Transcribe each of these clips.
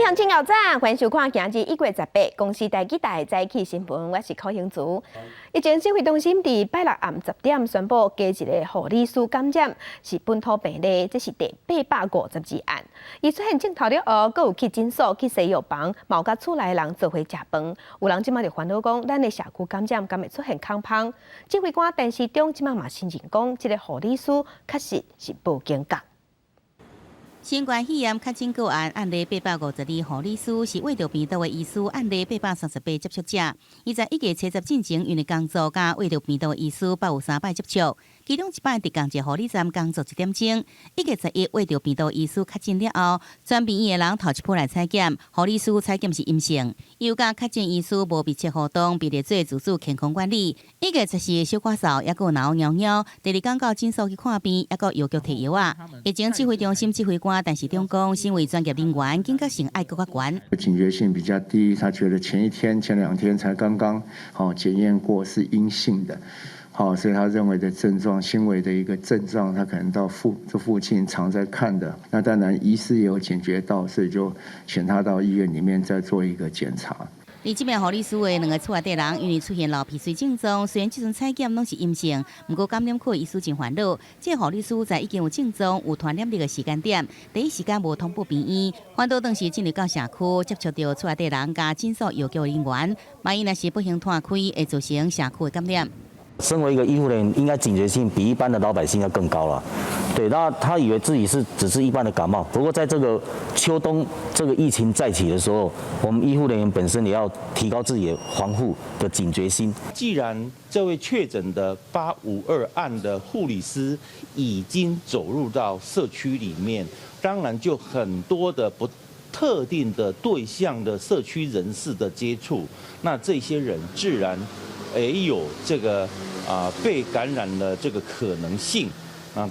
上真有赞，欢迎收看今日1月18公司台记台早起新闻，我是柯兴竹。疫情指挥中心伫拜六暗10点宣布，加一个护理师感染是本土病例，这是第852案。伊出现镜头了后，阁有去诊所、去西药房，嘛有甲厝内人做伙食饭。有人即马就烦恼讲，咱的社区感染敢会出现空芳？指挥官陈时中即马嘛承认讲，这个护理师确实是无间隔。新冠肺炎确诊个案案例852，护理师是卫道病毒的医师案例838接触者。伊在1月70进前因为工作甲卫道病毒的医师853摆接触，其中一摆伫同一护理站工作1点钟。1月11卫道病毒医师确诊了后，全病院的人头一波来采检，护理师采检是阴性，又甲确诊医师无密切互动，被列做自主健康管理。1月14小可嗽，也有脑尿尿，第二天到诊所去看病，也有药局摕药啊。疫情指挥中心指挥官陈时中讲，身为专业人员，警觉性爱更较悬，警觉性比较低。他觉得前1天、前2天才刚刚检验过是阴性的。所以他认为的症状，轻微的一个症状，他可能到这附近常在看的。那当然，医师也有警觉到，所以就请他到医院里面再做一个检查。而这名护理师的2个厝内底人，因为出现流鼻水症状，虽然这阵采检拢是阴性，不过感染科医师真烦恼。这护理师在已经有症状、有传染力的时间点，第一时间无通报病院，反倒当时进入到社区，接触到厝内底人加诊所药局人员，万一若是不幸摊开，会造成社区的感染。身为一个医护人员，应该警觉性比一般的老百姓要更高了。对，那他以为自己只是一般的感冒，不过在这个秋冬这个疫情再起的时候，我们医护人员本身也要提高自己的防护的警觉心。既然这位确诊的852案的护理师已经走入到社区里面，当然就很多的不特定的对象的社区人士的接触，那这些人自然也有这个被感染的这个可能性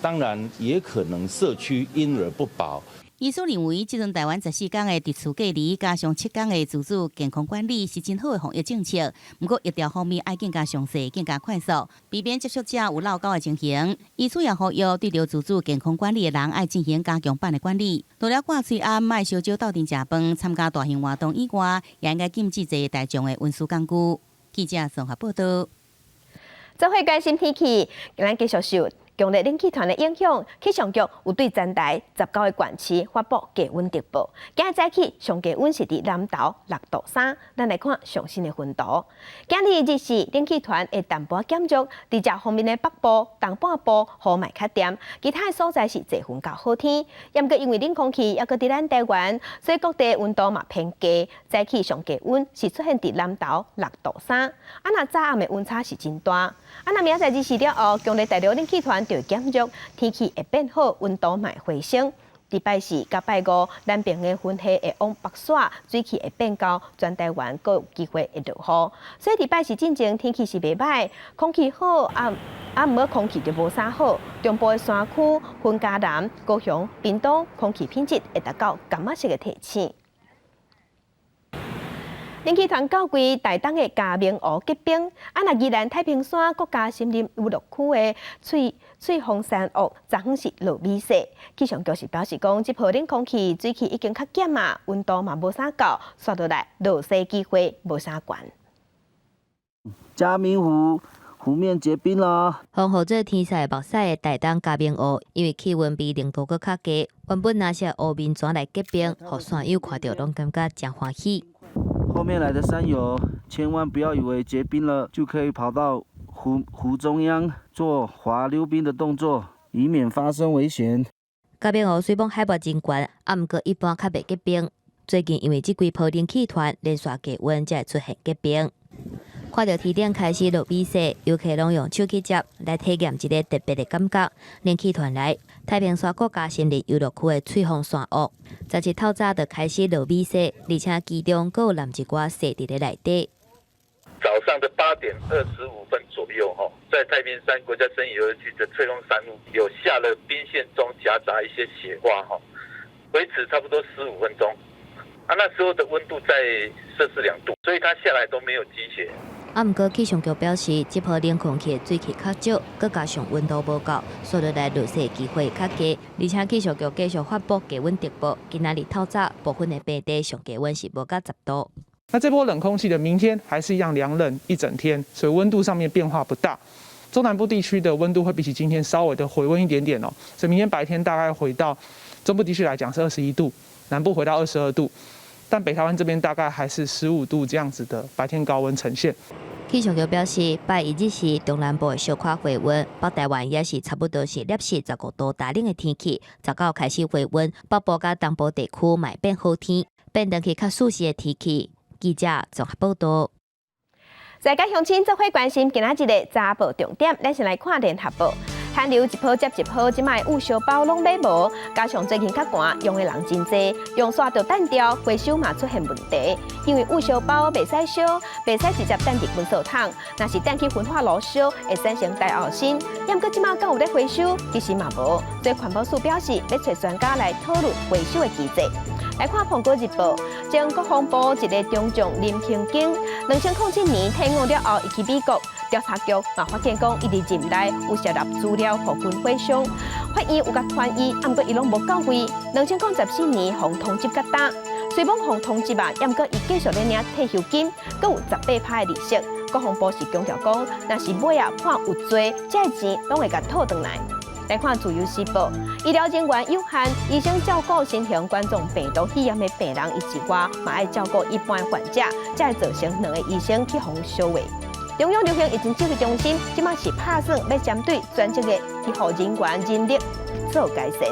当然也可能社区因而不保。医师认为，这阵台湾14天的自主隔离，加上7天的自主健康管理，是真好的防疫政策。不过，疫调方面要更加详细、更加快速，避免接触者有漏交的情形。医师也呼吁对着自主健康管理的人，要进行加强版的管理。除了挂嘴暗、卖烧酒斗阵食饭、参加大型活动以外，也应该禁止坐大众的运输工具。记者综合报道。做伙关心天气，咱继续受强烈冷气团的影响，气象局有对全台19个县市发布低温特报。今日早起上低温是伫南投6.3度，咱来看上新的温度。今日日是冷气团会淡薄减弱，伫遮方面的北部、东半部雨卖较点，其他的所在是侪云较好天。也毋过因为冷空气还搁伫咱台湾，所以各地温度嘛偏低。早起上低温是出现伫南投6.3度，若早暗的温差是真大。若明仔载日是了后，强烈大陆冷气团就减弱，天气会变好，温度嘛会回升。礼拜4甲拜5，南边的云系会往北甩，水气会变高，全台湾各有机会会落雨。所以礼拜4进前天气是袂歹，空气好毋过空气就无啥好。中部的山区、云嘉南、高雄、屏东空气品质会达到感冒式的提醒。冷气团到规台东的嘉明湖结冰，若宜兰太平山国家森林游乐区的翠峰山屋昨昏是落米雪。气象局是表示讲，这波冷空气水汽已经较减啊，温度嘛无啥高，刷落来落雪机会无啥悬。嘉明湖湖面结冰啦！风雨做天晒目屎的台东嘉明湖，因为气温比0度搁较低，原本若是湖面转来结冰，互山友看到拢感觉真欢喜。后面来的山友千万不要以为结冰了就可以跑到湖中央做滑溜冰的动作，以免发生危险。嘉明湖水泵海拔真悬，毋过一般较袂结冰。最近因为这几波冷气团连续低温，才会出现结冰。看到天顶开始落米雪，游客拢用手去接来体验一个特别的感觉。冷气团来太平山国家森林游乐区的翠峰山屋，17透早就开始落米雪，而且其中还有淋一寡雪伫咧内底。早上的8点25分左右，在太平山国家森林游乐区的翠峰山屋有下了冰线中夹杂一些雪花，维持差不多15分钟。那时候的温度在摄氏2度，所以它下来都没有积雪。毋过气象局表示，这波冷空气水汽较少，佮加上温度无够，所以来落雪机会较低。而且气象局继续发布低温特报，今仔日透早部分的平地上低温是无到10度。那这波冷空气的明天还是一样凉冷一整天，所以温度上面变化不大。中南部地区的温度会比起今天稍微的回温一点点哦，所以明天白天大概回到中部地区来讲是21度，南部回到22度，但北台湾这边大概还是15度这样子的白天高温呈现。气象局表示，拜一日是东南部的小可回温，北台湾也是差不多是摄氏15度打冷的天气。19开始回温，北部甲东部地区卖变好天，变成去较舒适的天气。记者综合报道。在甲乡亲做伙关心今仔日的早报重点，咱先来看联合报。寒流一波接一波，即卖有小包拢买无，加上最近较寒，用的人真济，用刷着单调，回收嘛出现问题。因为有小包袂使烧，袂使直接等伫焚烧桶，若是等去焚化炉烧，会产生大后新。毋过即卖敢有咧回收，其实嘛无。所以环保署表示，要找专家来讨论回收的机制。来看《苹果日报》，将国防部一个中将林庆京，2007年退伍了后，伊去美国。调查局嘛发现讲，伊伫任内有泄露资料，互军火商，法院有甲传伊，毋过伊拢无到位。2014年互通缉甲打，虽讲互通缉啊，毋过伊继续咧领退休金，阁有18%的利息。国防部是强调讲，若是尾啊判有罪，这钱拢会甲讨转来。来看《自由时报》，医疗人员有限，医生照顾新型冠状病毒肺炎的病人以及外，嘛爱照顾一般患者，才会造成2个医生去互烧话。中央流行疫情指挥中心即马是打算要针对专职的医护人员人力做改善。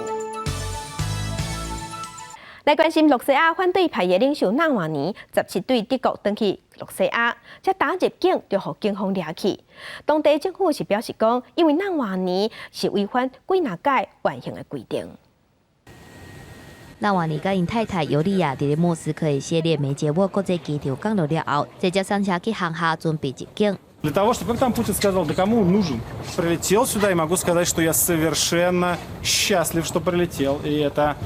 来关心洛西亚反对派的领袖纳瓦尼17对德国登去洛西亚，才打入境就互警方抓去。当地政府是表示讲，因为纳瓦尼是违反几哪届原刑的规定。纳瓦尼甲因太太尤利亚伫咧莫斯科一系列媒介国国际机场降落了后，直接上车去航厦准备入境。Для того, чтобы, как там Путин сказал, да кому он нужен? Прилетел сюда и могу сказать, что я совершенно счастлив, что прилетел. И это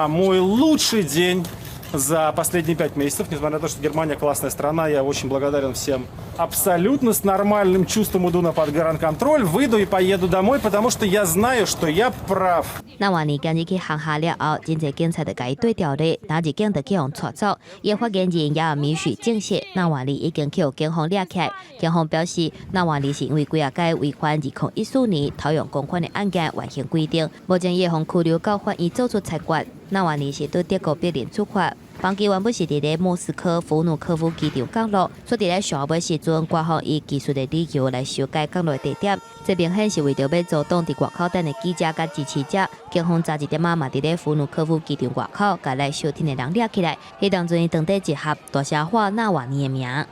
мой лучший день за последние 5 месяцев. Несмотря на то, что Германия классная страна, я очень благодарен всем. Абсолютно с нормальным чувством иду на подгранконтроль, выйду и поеду домой, потому что я знаю, что я прав. 纳瓦尼今日去航厦了后，真侪警察就甲伊对调咧，拿入境就去互带走。伊发言人也有米许证实，纳瓦尼已经去互警方抓起来。警方表示，纳瓦尼是因为几届违反2014年偷用公款的案件完成规定，目前也互拘留到法院做出裁决。纳瓦尼是对德国必然出发。房机原本是伫咧莫斯科弗努科夫机场降落，所以伫咧上尾时阵，官方以技术的理由来修改降落地点。这明显是为着要阻挡伫外口等的记者甲支持者。警方早一点嘛伫咧弗努科夫机场外口，甲来收听的人抓起来。迄当阵伊当地集合大声喊纳瓦尼的名。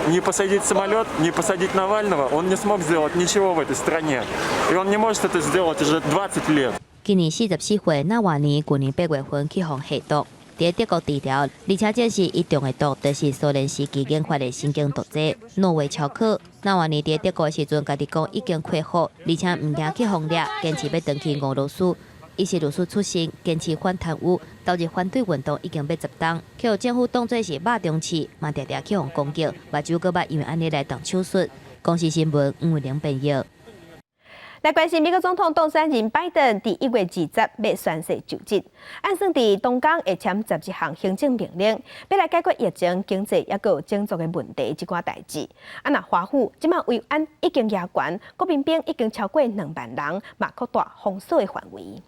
Не посадить самолет, не посадить Навального, он не смог сделать ничего в этой стране. И он не может это сделать уже 20 лет. 今年44岁纳瓦尼去年8月份去互下毒。伫德国治疗，而且这是伊中的毒，就是苏联时期研发的神经毒剂诺维乔克。纳瓦尼伫德国的时阵，家己讲已经恢复，而且唔惊去轰掠，坚持要回去俄罗斯。伊是律师出身，坚持反贪污，导致反对运动已经被执档，去互政府当作是肉中刺，嘛常常去互攻击，目睭搁捌因为安尼来动手术。公司新闻吴伟玲编译。来关心美国总统当选人拜登伫1月20要宣誓就职，按算伫东港会签11项行政命令，要来解决疫情、经济也有种族的问题这寡代志。若华府即马维安已经压关，国民兵已经超过2万人，嘛扩大封锁的范围。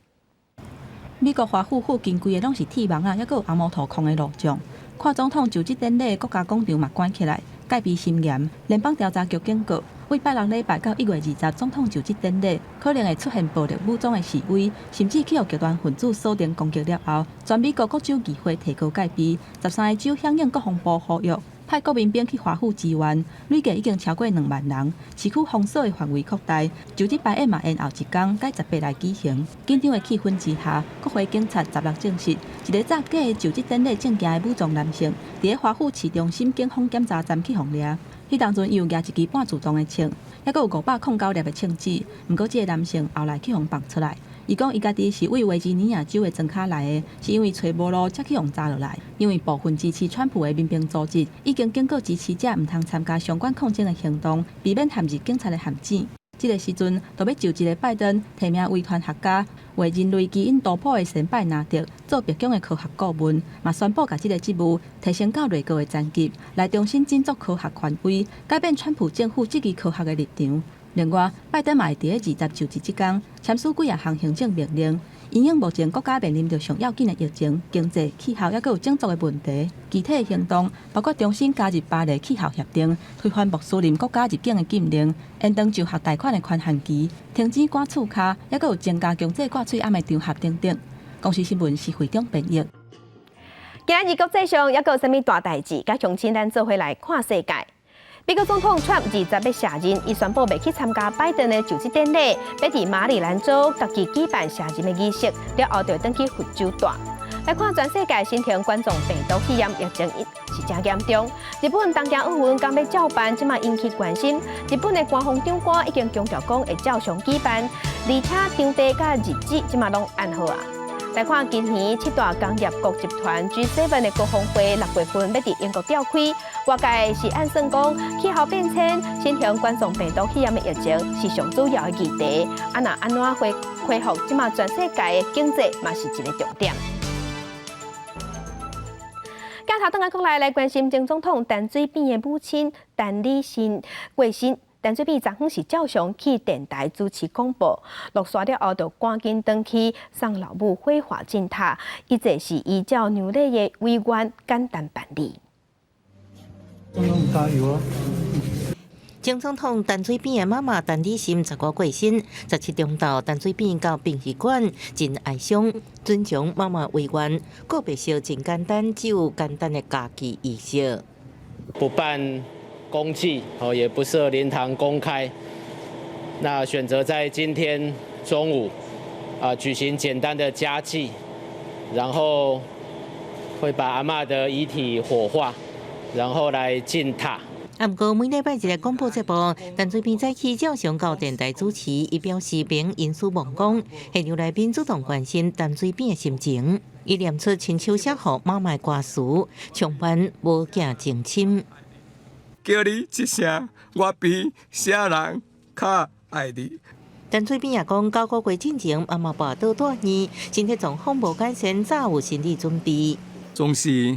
美国华府附近规个拢是铁网啊，还有红毛土矿的路障。看总统就职典礼，国家广场嘛关起来，戒备森严。联邦调查局警告，为拜6礼拜到1月20总统就职典礼，可能会出现暴力武装的示威，甚至去互极端分子锁定攻击了后，全美国各州议会提高戒备，13个州响应国防部呼吁，派国民兵去华府支援，累计已经超过2万人。市区封锁的范围扩大，就职摆宴嘛延后1天，改18来举行。紧张的气氛之下，国会警察16证实，一个早假的就职典礼证件的武装男性，伫咧华府市中心警方检查站去互掠。迄当阵伊有举一支半自动的枪，还佫有509粒的枪支。毋过，这个男性后来去互放出来。伊讲伊家己是为维吉尼亚州的庄卡来的，是因为找无路才去用炸落来。因为部分支持川普的民兵组织已经警告支持者唔通参加相关抗争的行动，避免陷入警察的陷阱。这个时阵，就要就一个拜登提名维团学家为人类基因图谱的先拜纳德做白宫的科学顾问，嘛宣布把这个职务提升到内阁的层级，来重新振作科学权威，改变川普政府积极科学的立场。另外，拜登嘛会伫20就职这天签署几项行政命令，因应目前国家面临着上要紧的疫情、经济、气候，抑佫有种族的问题。具体的行动包括重新加入巴黎气候协定、推翻穆斯林国家入境的禁令、延长就学贷款的宽限期、停止赶厝卡，抑佫有增加强制挂嘴暗的场合等等。公司新闻是会长编译。今日国际上抑佫有啥物大代志？甲乡亲咱做伙来看世界。美国总统 Trump 20要卸任，伊宣布袂去参加拜登的就职典礼，要伫马里兰州家己举办卸任的仪式，了后就登去佛州大。来看全世界新型冠状病毒肺炎疫情是真严重。日本东京奥运刚要照办，即马引起关心。日本的官方长官已经强调讲会照常举办，而且场地甲日子即马拢安好啊。来看今年7大工业国集团 G7 的高峰会6月份要伫英国召开，外界是按算讲气候变迁、新型冠状病毒肺炎的疫情是上主要的议题。若安怎恢复，即马全世界的经济嘛是一个重点。甲头转国来关心前总统陈水扁的母亲陈丽欣过身。陈水扁昨昏是照常去电台主持广播，落线了后就赶紧回去送老母火化进塔，一切是依照牛内的委员简单办理。加油啊！前总统陈水扁的妈妈陈丽心15过身，17中昼陈水扁到殡仪馆真哀伤，尊重妈妈遗愿，告别式真简单，只有简单的家祭仪式。不办公祭，也不设灵堂公开，那选择在今天中午举行简单的家祭，然后会把阿嬷的遗体火化，然后来进塔。不过每礼拜一个广播节目，陈水扁早起照常到电台主持，伊表示并因私忘讲，现场来宾主动关心陈水扁的心情，伊念出亲手写予妈妈的歌词，充满无价情深。叫你一声，我比啥人较爱你。陈水扁也讲，9个月之前，妈妈跋倒大院，身体状况无改善，早有心理准备。总是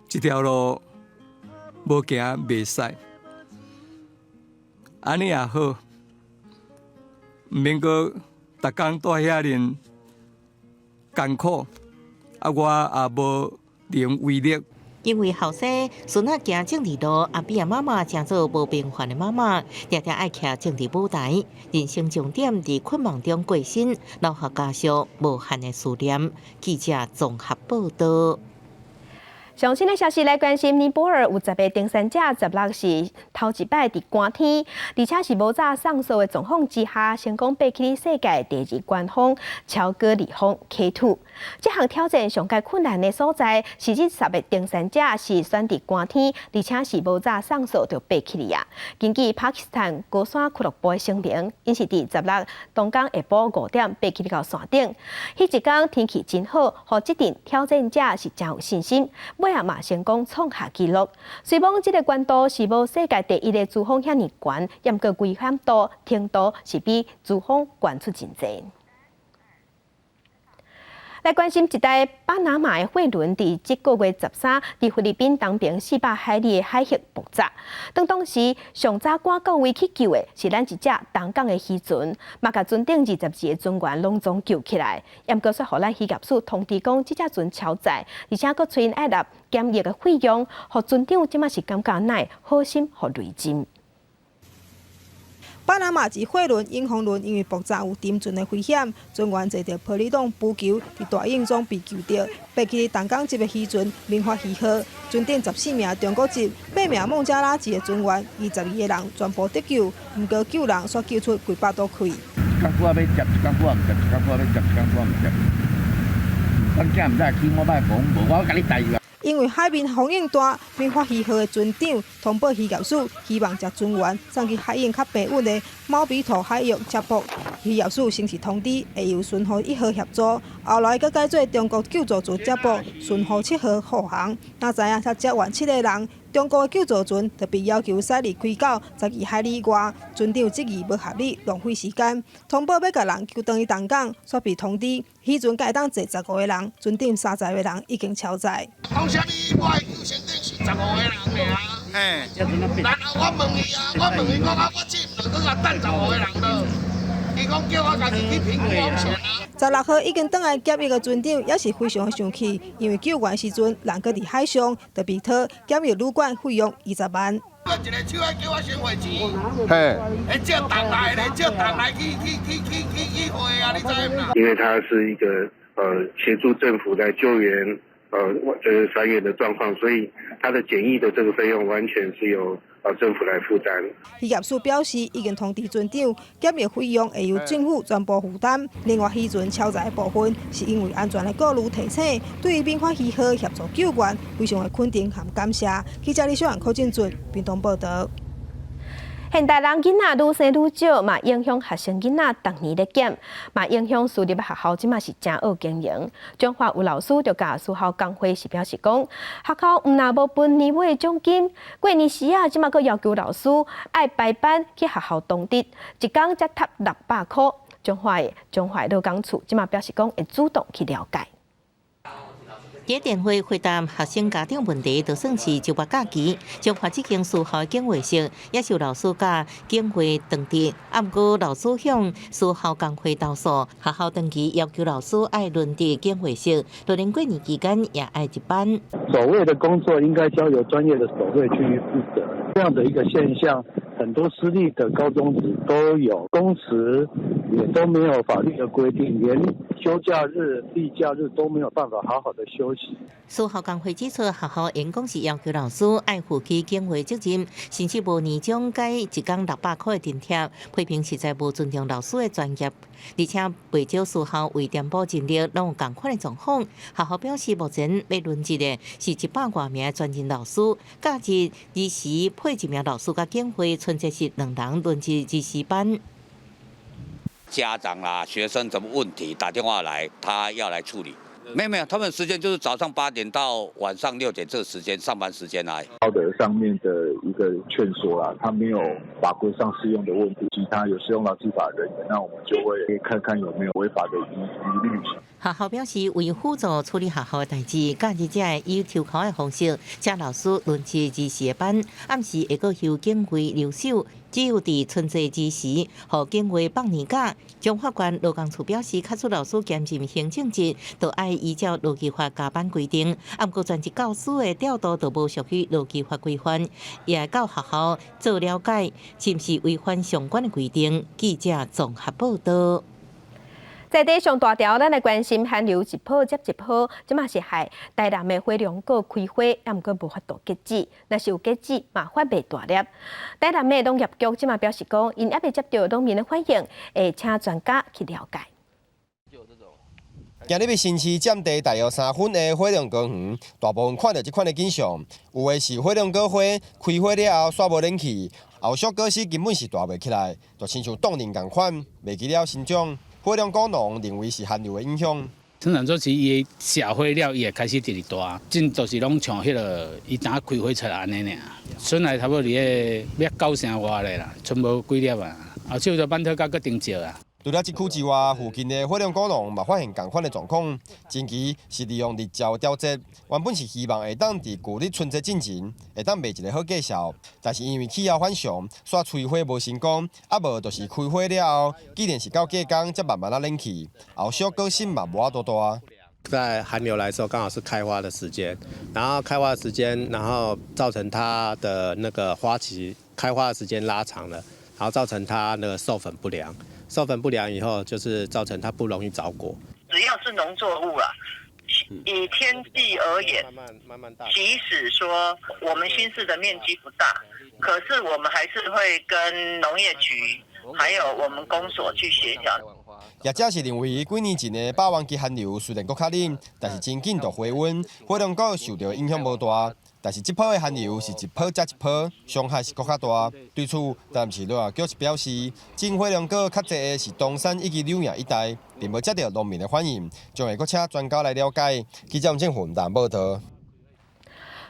这条路无行袂使，安尼也好，毋免阁逐工住遐尼艰苦，我也无能为力。因为后生孙仔行政治路，阿比阿妈妈正做无平凡的妈妈，常常爱徛政治舞台，人生重点伫困梦中过身，留下家属无限的思念。记者综合报道。上新的消息来关心，尼泊尔有10个登山者16是头一摆伫寒天，而且是无早上诉的状况之下，成功爬起世界第2高峰乔戈里峰 K2。这项挑战上界困难的所在是，这10个登山者是选伫寒天，而且是无早上诉就爬起嚟啊。根据巴基斯坦高山俱乐部的声明，因是伫16当天下晡5点爬起到山顶。迄一天天气真好，互这阵挑战者是真有信心。尾啊嘛成功创下纪录，虽讲这个高度是无世界第1的珠峰遐尼悬，也毋过危险度、程度是比珠峰悬出真侪。来关心一台巴拿马的货轮，伫这个月13，伫菲律宾东边400海里的海域爆炸。当时上早赶到位去救的是咱一只东港的渔船，嘛甲船顶22个船员拢总救起来。也毋过说，互咱渔业署通知讲，这只船超载，而且佫催因爱纳检疫的费用，互船长即马是感觉乃好心互累进。巴拿马籍货轮英雄轮因为爆炸有沉船的危险，船员坐着玻璃桶补救，伫大影中被救到，爬起东港籍的渔船明华渔号，船顶14名中国籍、8名孟加拉籍的船员，22个人全部得救，毋过救人却救出几百多块。一工夫要接，一工夫也唔接，一工夫要接，一工夫也唔接。咱囝唔知起我歹讲，无我甲你带个。因为海面风影大，免发鱼号的船长通报渔业署，希望将船员送去海影较平稳的猫鼻头海域接驳。渔业署先是通知会由巡河1号协助，后来佮改做中国救助船接驳巡河7号护航。那知影才接完7个人。中国的救助船特别要求驶离开到12海里外，船长质疑无合理，浪费时间。通报要甲人救回去东港，却被通知渔船才会当坐15个人，船长30个人已经超载。讲啥物？我的救生艇是15个人尔。嘿，然后我问伊啊，我问伊讲啊，我这毋能搁甲等15个人了。伊讲叫我家己去评估风险啊。16号已经倒来检疫的船长也是非常的生气，因为救援时阵人搁伫海上，特别讨检疫旅馆费用20万。我一个手爱叫我先汇钱，嘿，借档来咧，借档来去汇啊，你知影啦？因为它是一个协助政府来救援船员的状况，所以它的检疫的这个费用完全是由政府来负担。渔业署表示，已经通知船长，检疫费用会由政府全部负担。另外，渔船超载的部分是因为安全的顾虑提醒，对于民法渔号协助救援，非常的肯定和感谢。记者李小阳、柯俊俊，屏东报道。现代人囡仔愈生愈少，嘛影响学生囡仔逐年咧减，嘛影响私立学校即嘛是正恶经营。中华有老师就甲私校工会是表示讲，学校毋若无分年尾奖金，过年时啊，即嘛佫要求老师爱排班去学校当值，一工才读600块。中华劳工处即嘛表示讲会主动去了解。在电会回答学生家长问题，就算是就业假期，中华这间私校的警卫室也受老师甲警卫登记。啊，不过老师向私校工会投诉，学校登记要求老师爱轮值警卫室，就连过年期间也爱值班。守卫的工作应该交由专业的守卫去负责，这样的一个现象，很多私立的高中职都有，工时也都没有法律的规定，连休假日、例假日都没有办法好好的休息。私校工会指出，学校因公是要求老师爱负起警卫责任，甚至无年终改一工600块的津贴，批评实在无尊重老师的专业，而且不少私校为填补人力，拢有同款的状况。学校表示，目前要轮值的是100多名专任老师，假日2时配1名老师甲警卫，春节是2人轮值2时班。家长啦、学生什么问题打电话来，他要来处理。没有，他们时间就是早上8点到晚上6点这个时间，上班时间来。道德上面的一个劝说啦，他没有法规上适用的问题，其他有适用到执法人员，那我们就会看看有没有违法的疑虑。学校表示，为辅助处理学校的代志，假日才会以抽考的方式，请老师轮值2时的班，暗时会阁由警卫留守。只有伫春节2时，互警卫放年假。中法官劳工处表示，卡出老师兼任行政职，就爱依照劳基法加班规定。啊，不过全职教师的调度就无属于劳基法规范，也到学校做了解，是毋是违反相关的规定。记者综合报道。在地上大条，咱来关心寒流一波接一波，即嘛是害台南的火龙果开花，也毋过无法度结籽。若是有结籽，嘛发袂大粒。台南的农业局即嘛表示讲，因还未接到农民的反应，会请专家去了解。今日要新市占地大约3分的火龙果园，大部分看到这款的景象，有的是火龙果花开花了后煞无冷气，后续果实根本是大袂起来，就亲像冻龄共款，袂记了生长。火龙果农认为是寒流的影响。通常做是伊社会了，伊会开始直直大，真都是拢像迄个伊等开花出来安尼尔。笋来差不多伫个要9成外咧啦，剩无几粒啊。后手就板头甲搁顶少啊。除了这区之外，附近的火龙果农嘛发现同款的状况。前期是利用日照调节，原本是希望会当伫旧日春节进前会当卖一个好价销，但是因为气候反常，煞催花无成功，啊无就是开花了后，既然是到过工才慢慢冷起，后续果实嘛无法多大。在寒流来的时候，刚好是开花的时间，然后开花的时间，然后造成它的那个花期开花的时间拉长了，然后造成它那个授粉不良。授粉不良以后，就是造成它不容易着果。只要是农作物啦，以天地而言，即使说我们新市的面积不大，可是我们还是会跟农业局还有我们公所去协调。业者是认为，几年前的霸王级寒流虽然搁较冷，但是真紧就回温，火龙果受到影响无大。但是这波的寒流是一波接一波，伤害是搁较大。对此，但是旅游局是表示，种火龙果较侪的是东山以及柳营一带，并无接到农民的反应，将会搁请专家来了解。记者郑混淡报道。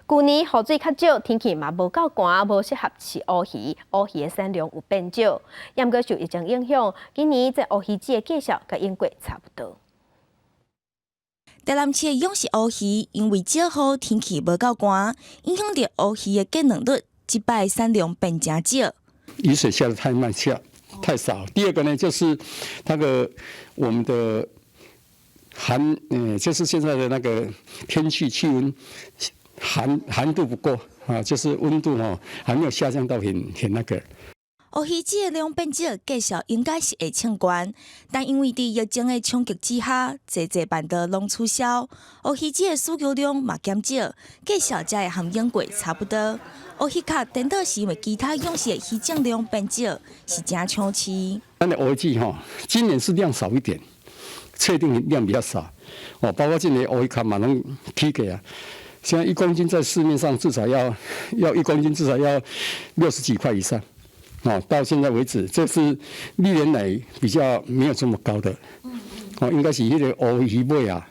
去年雨水较少，天气嘛无够寒，无适合饲乌鱼，乌鱼的产量有变少。也毋过受疫情影响，今年这乌鱼季的计数甲英国差不多。台南市养殖乌鱼因为少雨，天气无够寒，影响到乌鱼的结卵率，即摆产量变真少。雨水下得太慢，太少。第二个呢，就是那个我们的就是现在的那个天气气温寒度不够啊，就是温度还没有下降到很那个。乌鱼子的量变少，计数应该是会称悬，但因为伫疫情的冲击之下，侪办道拢取消，乌鱼子的需求量嘛减少，计数才会和英国差不多。乌鱼壳颠倒是因为其他养殖的鱼种量变少，是真抢市。咱的乌鱼子今年是量少一点，确定量比较少包括今年乌鱼壳嘛拢起价啊。现在1公斤在市面上至少要1公斤至少要60几块以上。到现在为止，这是历年来比较没有这么高的。应该是那个乌鱼尾啊，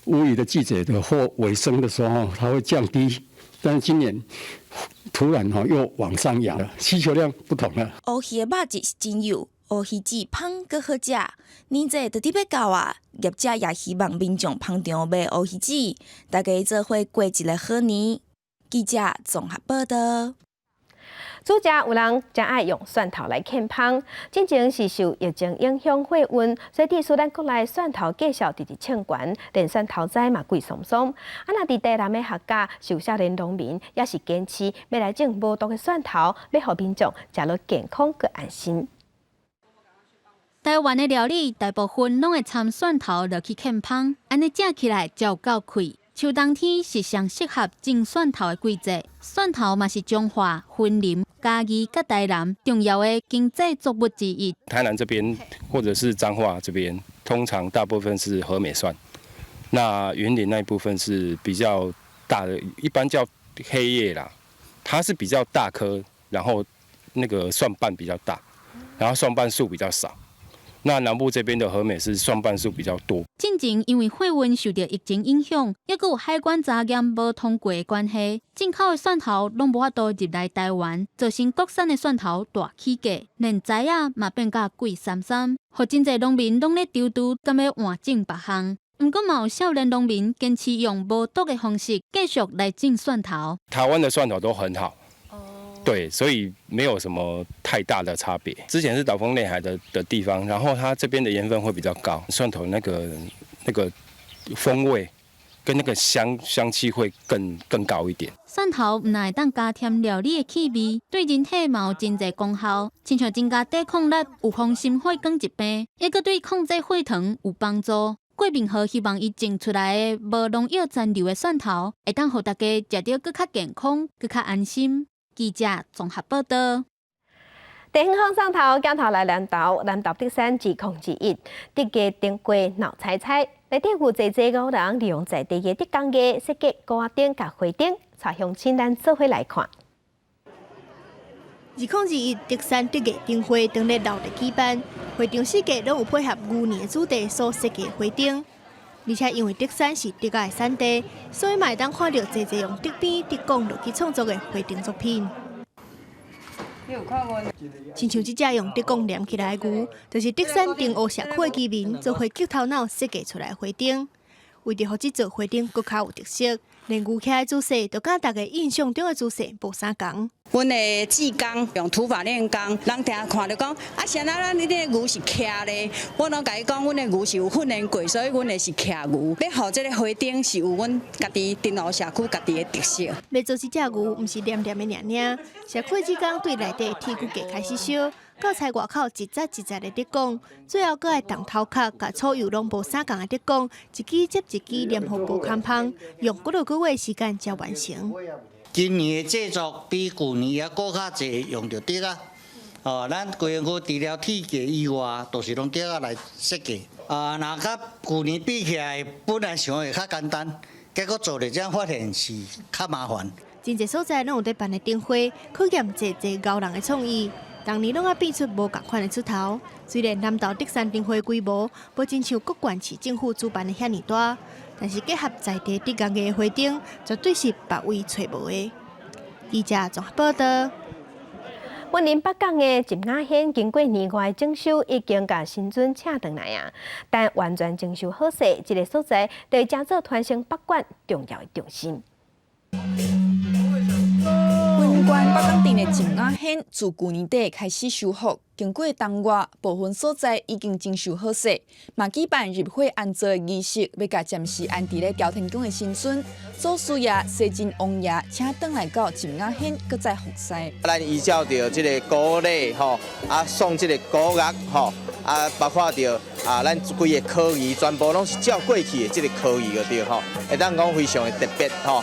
乌鱼的季节的或尾声的时候，它会降低。但是今年突然又往上扬了，需求量不同了。乌鱼的肉质是真有，乌鱼子芳阁好食。年节就伫要到啊，业者也希望民众捧场买乌鱼子，大家做伙过一个好年。记者综合报道。煮食有人真爱用蒜头来控芳，之前是受疫情影响货运，所以虽然国内蒜头价格直直抢悬，连蒜头仔嘛贵松松。那伫台南的客家受少年农民也是坚持要来种无毒的蒜头，要互民众食落健康佮安心。台湾的料理大部分拢会掺蒜头落去控芳，安尼食起来才有够开。秋冬天是上适合种蒜头的季节，蒜头嘛是中华、云林、嘉义、甲台南重要的经济作物之一。台南这边或者是彰化这边，通常大部分是和美蒜，那云林那一部分是比较大的，一般叫黑叶啦，它是比较大颗，然后那个蒜瓣比较大，然后蒜瓣数比较少。那南部这边的和美是蒜瓣数比较多。进前因为货运受到疫情影响，也有海关查验无通过的关系，进口的蒜头拢无法度入来台湾，造成国产的蒜头大起价，连材啊嘛变甲贵三三，互真侪农民拢咧丢丢，甘要换种别项。毋过嘛有少年农民坚持用无毒的方式继续来种蒜头。台湾的蒜头都很好。对，所以没有什么太大的差别。之前是岛风内海的地方，然后它这边的盐分会比较高，蒜头那个风味跟那个香气会更高一点。蒜头唔但会当加添料理的气味，对人体嘛有真侪功效，亲像增加抵抗力、预防心血管疾病，也佮对控制血糖有帮助。郭明和希望伊种出来的无农药残留的蒜头，会当互大家食到更较健康、更较安心。记者综合报道。地方上头镜头来南投德山指控之一，德家顶过闹彩彩，内底有侪五人利用在地的德工艺设计高压顶甲花顶，带乡亲咱做伙来看。2021德山德家顶花当日闹热举办，花顶设计拢有配合牛年的主题所设计的花顶。而且因为德山是德家的产地，所以嘛会当看到侪用德边德工落去创作的花顶作品。亲像即只用德工连起来的牛，就是德山丁湖社区的居民做伙激头脑设计出来的花顶。为着让这座花顶更较有特色，连牛徛的姿势都甲大家印象中的姿势无啥共。阮的技工用土法炼钢，人定看到讲啊，像咱你这牛是徛咧，我拢甲伊讲，阮的牛是有训练过，所以阮的是徛牛。要互这个花顶是有阮家己丁湖社区家己的特色。要做这只牛，毋是黏黏的尔，社区技工对内底铁骨架开始烧。到菜外口一节一节的德工，最后搁爱动头壳，甲所有拢无啥共的德工，一支接一支黏糊无空芳，用几落个月时间才完成。今年的制作比旧年也搁较侪用到德啊，咱规个区除了铁价以外，都是拢叫我来设计。若甲去年比起来，本来想会较简单，结果做了这样发现是较麻烦。真侪所在拢有在办的灯花，考验侪高人的创意。当年拢啊变出无共款的出头。虽然南投德山灯花规模无亲像各县市政府主办的遐尼大，但是结合在地德工艺的花灯，绝对是别位找无的。记者综合报道。云林北港的金雅轩经过年外整修，已经甲新村请回来啊，但完全整修好势，这个所在对正做传承北馆重要的重心。云关北港镇的金雅轩自去年底开始修复，经过冬月，部分所在已经整修好势，嘛举办入伙安座的仪式，要甲暂时安置咧朝天宫的新村。祖师爷、西晋王爷请转来到金雅轩，搁再复师。咱依照着这个古礼吼，送这个古乐吼，包括着咱规个科仪全部拢是照过去的这个科仪个对吼，会当讲非常的特别吼。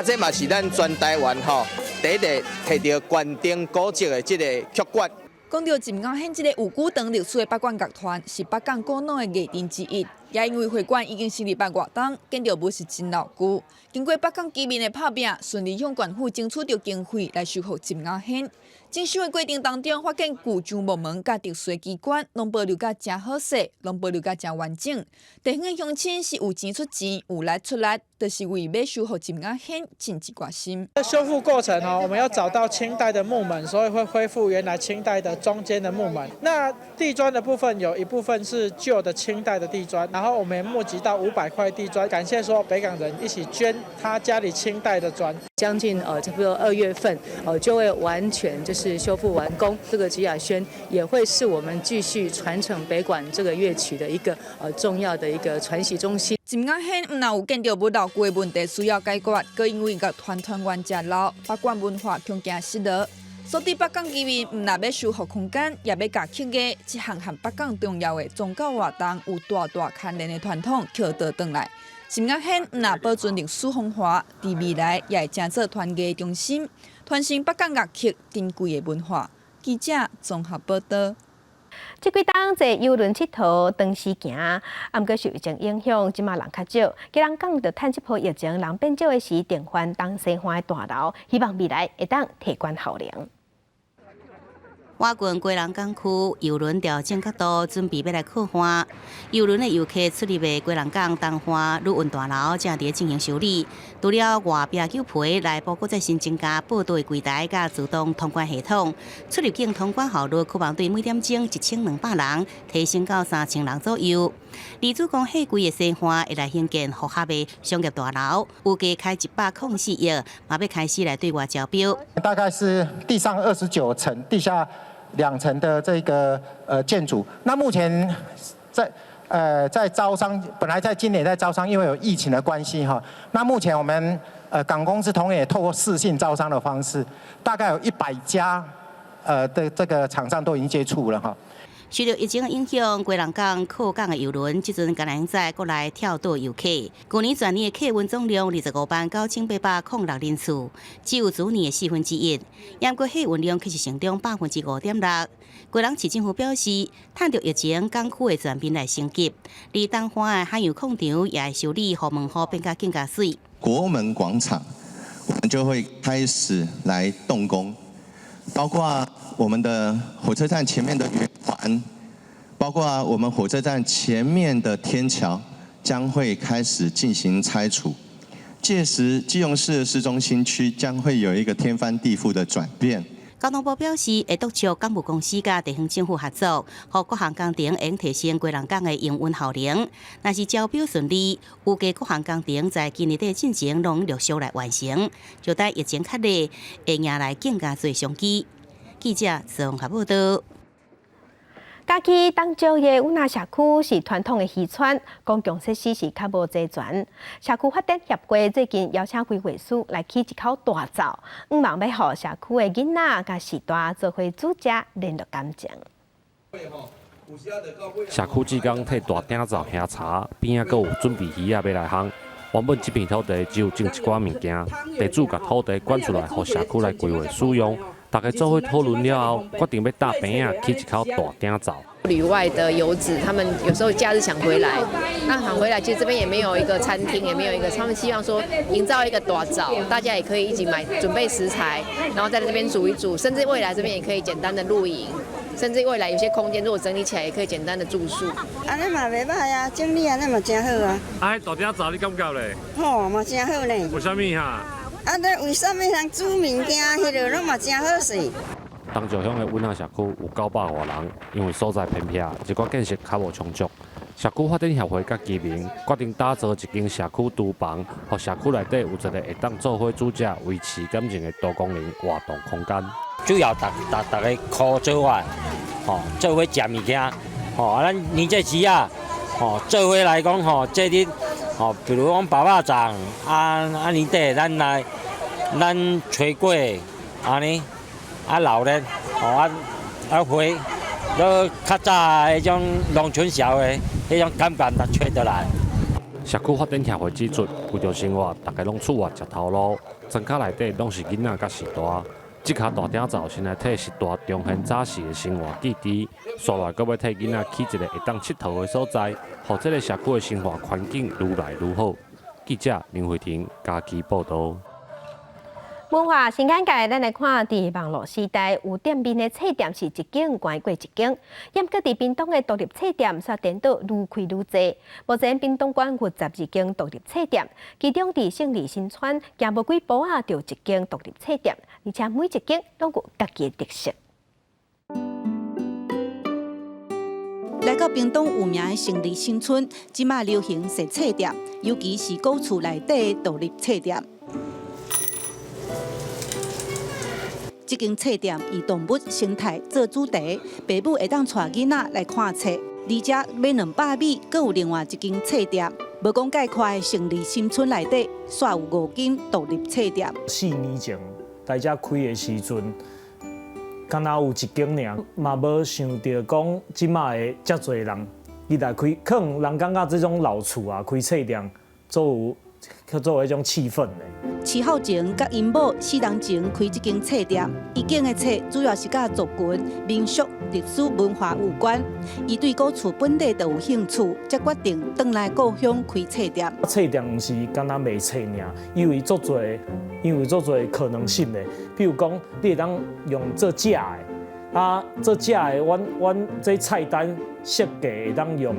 这嘛是咱全台湾吼第一个摕到关灯古迹的这个曲馆。讲到金雅轩这个有久长历史的北管乐团，是北港古老的艺人之一。也因为会馆已经成立8月冬，建筑物是真老旧。经过北港居民的拍拼，顺利向县府争取到经费来修复金雅轩。整修的过程当中，发现旧樟木门甲特殊的机关，拢保留甲真好势，拢保留甲真完整。地方的乡亲是有钱出钱，有力出力，就是为要修复金雅轩尽一挂心。修复过程我们要找到清代的木门，所以会恢复原来清代的中间的木门。那地砖的部分有一部分是旧的清代的地砖，然后我们募集到500块地砖，感谢说北港人一起捐他家里清代的砖。将近差不多2月份就会完全就是修复完工。这个金雅轩也会是我们继续传承北管这个乐曲的一个重要的一个传习中心。金雅轩唔但有建筑物老旧的问题需要解决，更因为乐团员真老，北管文化恐惊失落。所以北港居民唔但要修复空间，也要甲客家这项和北港重要的宗教活动有大大牵连的传统捡倒转来。金雅轩唔但保存历史风华，伫未来也会成做团结中心，传承北港乐曲珍贵的文化。记者综合报道。这几档坐游轮佚佗、长时行，毋过受疫情影响，即马人较少。既然讲到趁这波疫情人变少的时，订翻东西方的大楼，希望未来会当提悬效能。我郡龟人港区邮轮调整角度，准备要来靠岸。邮轮的游客出入的龟人港东华陆运大楼正伫进行修理。除了外壁旧皮内部，搁再新增加报道的柜台甲自动通关系统。出入境通关效率可望对每点钟1200人提升到3000人左右。李主讲，迄规个西环会来兴建复合的商业大楼，预计开104亿，嘛要开始来对外招标。大概是地上29层，地下2层的这个建筑。那目前在招商，本来在今年在招商，因为有疫情的关系哈。那目前我们港公司同样也透过视讯招商的方式，大概有100家的这个厂商都已经接触了哈。受到疫情的影响，龟人港靠港的邮轮即阵敢若在国内跳岛游客。去年全年的客运总量25万9806人次，只有昨年的1/4。不过客运量却是成长5.6%。龟人市政府表示，趁着疫情，港区的全面来升级，而东华的海洋广场也会修理，互门户变甲更加水。国门广场，我们就会开始来动工，包括我们的火车站前面的圆环，包括我们火车站前面的天桥，将会开始进行拆除。届时，基隆市的市中心区将会有一个天翻地覆的转变。交通部表示，会督促港务公司甲地方政府合作，互各项工程能提升龟人港的营运效能。若是招标顺利，预计各项工程在今年底进程拢陆续来完成，就待疫情较热，会迎来更加侪商机。记者综合报道。嘉义东石的五那社区是传统的渔村，公共设施是较无齐全。社区发展协会最近邀请规划师来起一口大灶，希望要互社区的囡仔甲时代做伙煮食，联络感情。社区志工替大鼎灶下茶，边仔阁有准备鱼仔要来烘。原本这片土地只有种一寡物件，地主把土地管出来，互社区来规划使用。大家做伙讨论了后，决定要搭边去一口大鼎灶。旅外的游子，他们有时候假日想回来，那想回来，其实这边也没有一个餐厅，也没有一个，他们希望说营造一个大灶，大家也可以一起准备食材，然后在这边煮一煮，甚至未来这边也可以简单的露营，甚至未来有些空间如果整理起来，也可以简单的住宿。安尼嘛袂歹啊，整理安尼嘛真好啊。啊，大鼎灶你感觉咧？好嘛，真好呢。为什么哈？啊，那为什么通煮物件，迄个拢嘛真好势？东石乡的稳下社区有900多人，因为所在偏僻，一寡建设较无充足。社区发展协会甲居民决定打造一间社区厨房，互社区内底有一个会当做伙煮食、维持感情的多功能活动空间。主要大家靠做伙，做伙食物件，咱年节时啊，做伙来讲节日，比如讲爸爸粽，年底咱炊粿，安尼。老咧，花，都较早迄种农村社会，迄种感觉就找得来。社区发展协会指出，为着生活，大家拢厝外食头路，庄脚内底拢是囡仔甲士大。这卡大鼎灶先来替士大重现早时的生活记忆，刷来阁要替囡仔起一个会当佚佗的所在，让这个社区的生活环境愈来愈好。记者林慧婷家己报道。文化新眼界，咱来看，伫网络时代，有店面的册店是一间关过一间，严格伫屏东的独立册店，煞颠倒愈开愈多。目前屏东县有12间独立册店，其中伫胜利新村，行无几步啊，就一间独立册店，而且每一间拢有家己的特色。来到屏东有名的胜利新村，即马流行设册店，尤其是古厝内底的独立册店。这间册店以动物生态做主题，爸母会当带囡仔来看册，而且买200米，阁有另外一间册店。无讲概括的胜利新村内底，煞有5间独立册店。4年前在遮开的时阵，敢若有1间尔，嘛无想到讲即马的遮侪人，伊来开，可能人感觉这种老厝啊，开册店作为一种气氛咧。7号前甲因某4年前开这间册店，伊间的册主要是甲族群、民俗、历史文化有关。伊对古厝本地就有兴趣，才决定转来故乡开册店。册店毋是干那卖册尔，因为足侪可能性的。比如讲，你会当用做食的，做食的，阮这菜单设计会当用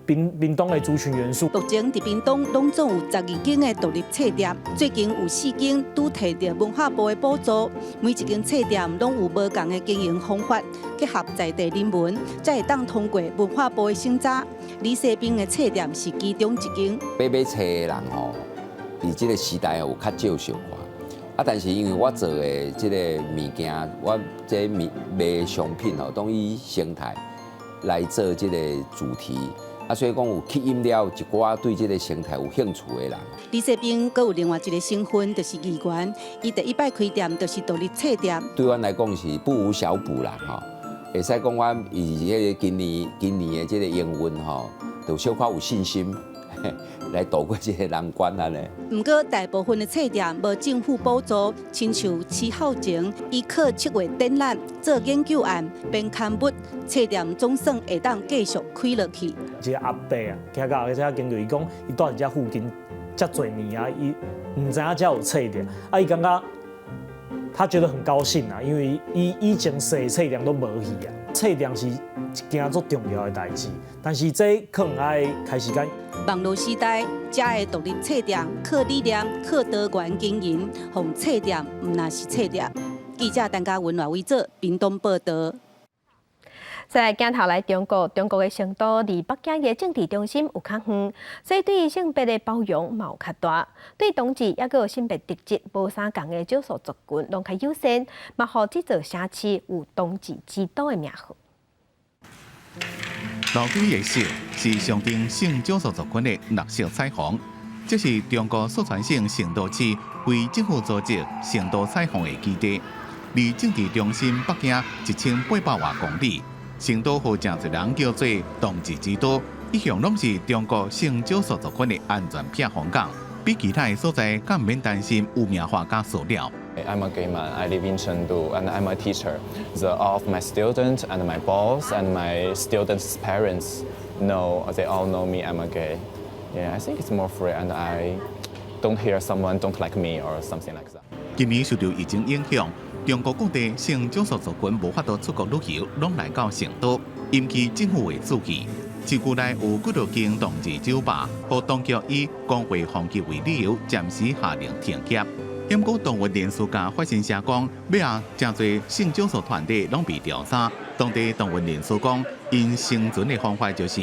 屏东的族群元素。目前伫屏东拢总有12间的独立册店，最近有4间拄摕到文化部的补助，每一间册店拢有无同的经营方法，结合在地人文，才会当通过文化部的审查。李世斌的册店是其中一间。买册的人伫这个时代有较少想法，但是因为我做的这个物件，我这卖商品都以生态来做这个主题。所以讲有吸引了一寡对这个生态有兴趣的人。李世斌阁有另外一个身份，就是议员。伊第一摆开店就是独立册店。对阮来讲是不无小补啦，会使讲阮以迄个今年的这个营运就小可有信心来度过这个难关啊咧。不过大部分的册店无政府补助，亲像7号前，伊靠7月展览做研究案，并刊物册店总算会当继续开落去。一个阿伯啊，行到这经过伊讲，伊住伫遮附近遮侪年啊，伊唔知影遮有册店，伊感觉他觉得很高兴啊，因为伊以前设册店都无去啊。册店是一件足重要的代志，但是这可能爱开时间。网络时代，遮的独立册店靠理念、靠多元经营，让册店唔那是册店。记者陈嘉文来为做屏东报道。再来镜头来中国，中国的成都离北京的政治中心有较远，所以对性别的包容嘛有较大。对同志也有性别特质无相共的少数族群，拢较优先，嘛互这座城市有同志之都的名号。路边夜市是象征性少数族群的绿色彩虹，这是中国四川省成都市非政府组织成都彩虹的基地，离政治中心北京1800多公里。成都有真侪人叫做同志之都，一向拢是中国性少数族群的安全避风港，比其他的所在更免担心污名化加塑料。I'm a gay man. I live in Chengdu, and I'm a teacher. All of my students and my boss and my students' parents they all know me. I'm a gay. Yeah, I think it's more free, and I don't hear someone don't like me or something like that. 今年受到疫情影响，中国各地性少数族群无法度出国旅游，拢来到成都，引起政府的注意。市区内有几多间同志酒吧，和当局以工会防疫为理由，暂时下令停业。不过，动物联署家发声社讲，尾啊，真侪性少数团体拢被调查。当地动物联署讲，因生存的方法就是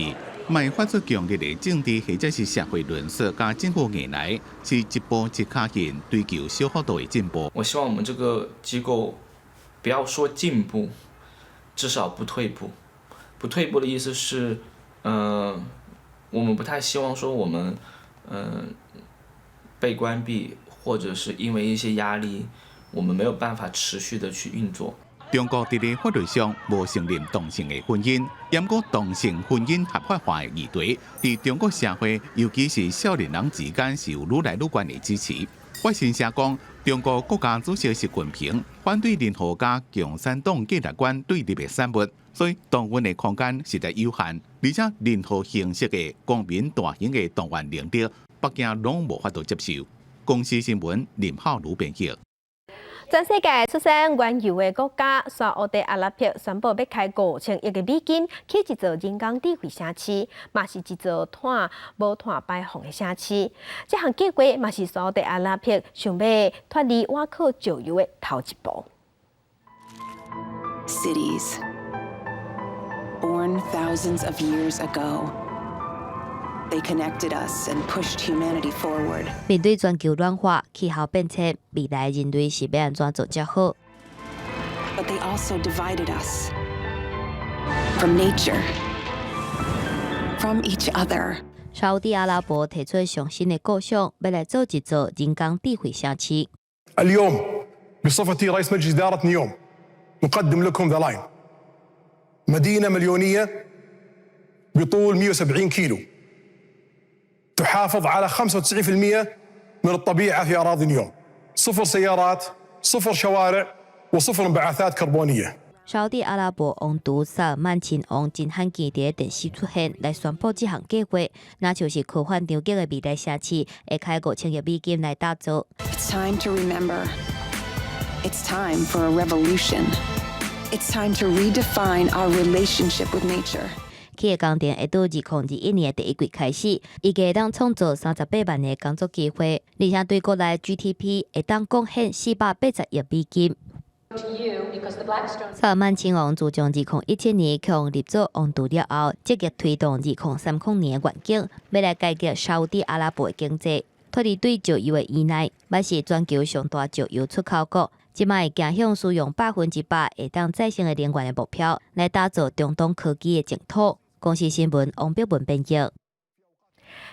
卖发出强烈的政治或者是社会论述，加政府硬来，是一步一脚印追求小幅度的进步。我希望我们这个机构不要说进步，至少不退步。不退步的意思是，我们不太希望说我们被关闭。或者是因为一些压力，我们没有办法持续的去运作。中国伫咧法律上无承认同性的婚姻，不过同性婚姻合法化的议题，伫中国社会，尤其是少年人之间是有愈来愈悬的支持。发声社讲，中国国家主席习近平反对任何加共产党价值观对立的产物，所以动员的空间实在有限，而且任何形式的公民大型的动员令的，北京拢无法度接受。公司新闻林浩如编辑。全世界出产原油的国家沙烏地阿拉伯宣布要開5000億美金起一座人工智慧城市，嘛是一座無碳排放的城市。這項計劃嘛是沙烏地阿拉伯想要脫離瓦靠石油的頭一步。Cities born thousands of years ago. They connected us and pushed humanity forward. 面對全球暖化、氣候變遷，未來人類是要安怎做才好？ But they also divided us from nature, from each other. 沙烏地阿拉伯提出上新的構想，要來做一座人工智慧城市。 اليوم بصفتي رئيس مجلس إدارة نيوم نقدم لكم ذا لاين مدينة مليونية بطول 170 كيلو. تحافظ على 95% من الطبيعة في أراضي نيوم. 0 سيارات، 0 شوارع، و0 انبعاثات كربونية. 沙烏地阿拉伯王都薩爾曼親王真罕見喺電視出現，來宣布這項計劃，那就是科幻場景嘅未來城市，會開5000億美金來打造。It's time to remember. It's time for a revolution. It's time to redefine our relationship with nature. 企業工程會到2021年第一季開始，預計當創造38萬嘅工作機會，而且對國內 GDP 會當貢獻480億美金。薩爾曼親王自從2017年強立咗王都了後，積極推動2030年嘅願景，要來改革沙烏地阿拉伯嘅經濟，脫離對石油嘅依賴，嘛是全球上大石油出口國。即賣走向使用100%會當再生嘅能源嘅目標，來打造中東科技嘅淨土。公司新聞王標文編輯。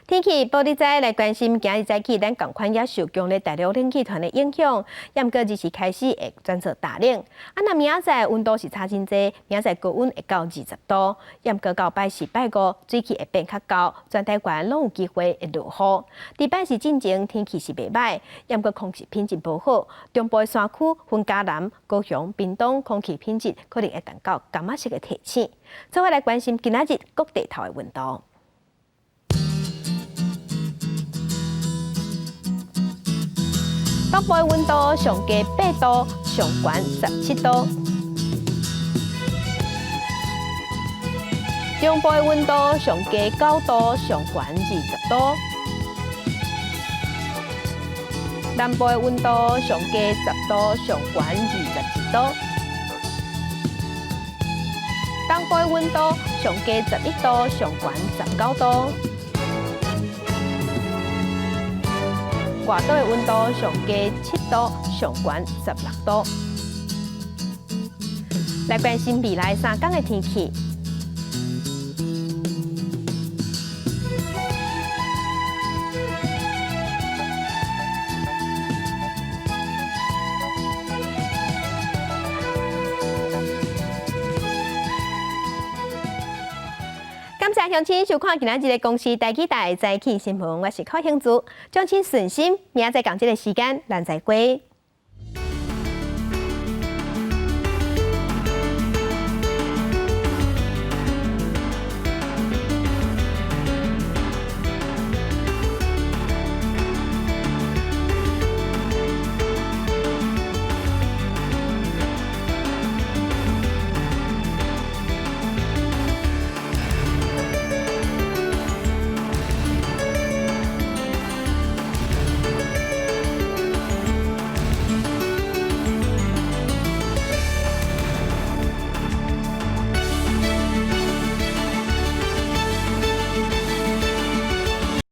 天氣報你知來關心，今日早起咱同款也受強烈大陸冷氣團的影響，也毋過日時開始會轉做大冷。那明仔載溫度是差真濟，明仔載高溫會到20度，也毋過到拜四拜五水氣會變較高，全台灣攏有機會會落雨。禮拜四進前天氣是袂歹，也毋過空氣品質無好，中部山區、雲嘉南、高雄、屏東空氣品質可能會達到柑仔色嘅提醒。再來關心今仔日各地頭嘅溫度。北部溫度上低8度，上懸17度；中部溫度上低9度，上懸20度；南部溫度上低10度，上懸21度；東部溫度上低11度，上懸19度。外島嘅溫度上低7度，上懸16度。來關心未來3天嘅天氣。感謝鄉親收看今仔日嘅公視台記台早起新聞，我是柯興珠，將親順心，明仔載同一個時間，咱再會。